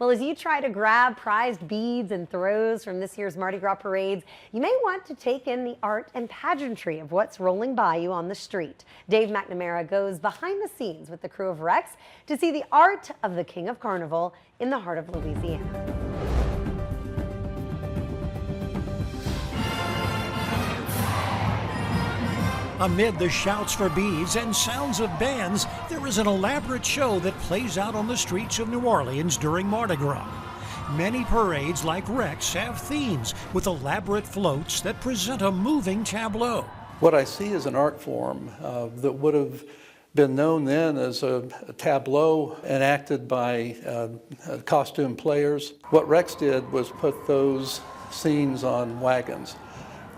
Well, as you try to grab prized beads and throws from this year's Mardi Gras parades, you may want to take in the art and pageantry of what's rolling by you on the street. Dave McNamara goes behind the scenes with the Krewe of Rex to see the art of the King of Carnival in the heart of Louisiana. Amid the shouts for beads and sounds of bands, there is an elaborate show that plays out on the streets of New Orleans during Mardi Gras. Many parades like Rex have themes with elaborate floats that present a moving tableau. What I see is an art form that would have been known then as a tableau enacted by costume players. What Rex did was put those scenes on wagons,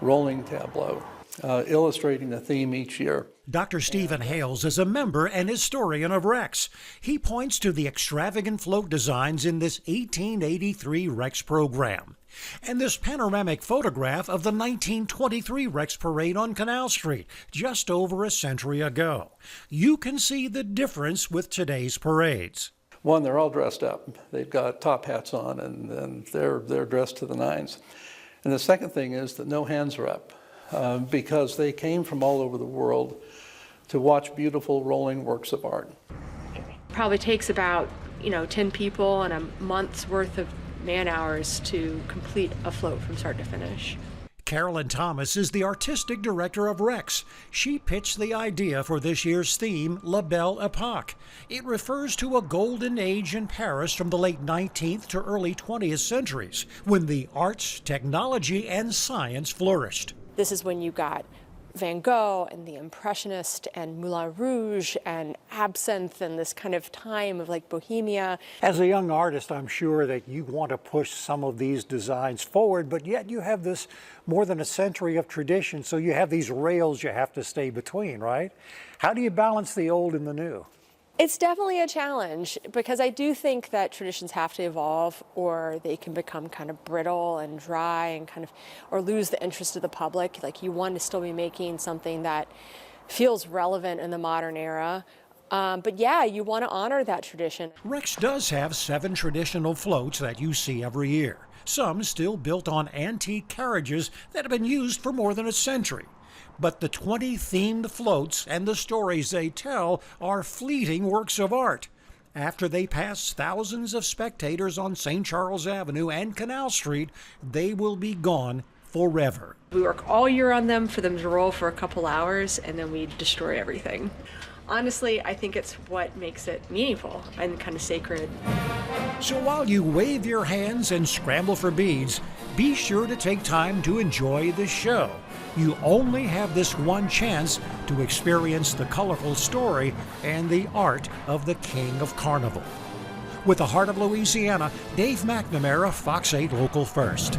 rolling tableau. Illustrating a theme each year. Dr. Stephen Hales is a member and historian of Rex. He points to the extravagant float designs in this 1883 Rex program and this panoramic photograph of the 1923 Rex parade on Canal Street just over a century ago. You can see the difference with today's parades. One, they're all dressed up. They've got top hats on and they're dressed to the nines. And the second thing is that no hands are up. Because they came from all over the world to watch beautiful rolling works of art. Probably takes about 10 people and a month's worth of man hours to complete a float from start to finish. Carolyn Thomas is the artistic director of Rex. She pitched the idea for this year's theme, La Belle Epoque. It refers to a golden age in Paris from the late 19th to early 20th centuries, when the arts, technology, and science flourished. This is when you got Van Gogh and the Impressionist and Moulin Rouge and Absinthe and this kind of time of like Bohemia. As a young artist, I'm sure that you want to push some of these designs forward, but yet you have this more than a century of tradition, so you have these rails you have to stay between, right? How do you balance the old and the new? It's definitely a challenge because I do think that traditions have to evolve or they can become kind of brittle and dry and or lose the interest of the public. Like you want to still be making something that feels relevant in the modern era. But yeah, you want to honor that tradition. Rex does have 7 traditional floats that you see every year. Some still built on antique carriages that have been used for more than a century. But the 20 themed floats and the stories they tell are fleeting works of art. After they pass thousands of spectators on St. Charles Avenue and Canal Street, they will be gone forever. We work all year on them for them to roll for a couple hours and then we destroy everything. Honestly, I think it's what makes it meaningful and kind of sacred. So while you wave your hands and scramble for beads, be sure to take time to enjoy the show. You only have this one chance to experience the colorful story and the art of the King of Carnival. With the Heart of Louisiana, Dave McNamara, Fox 8 Local First.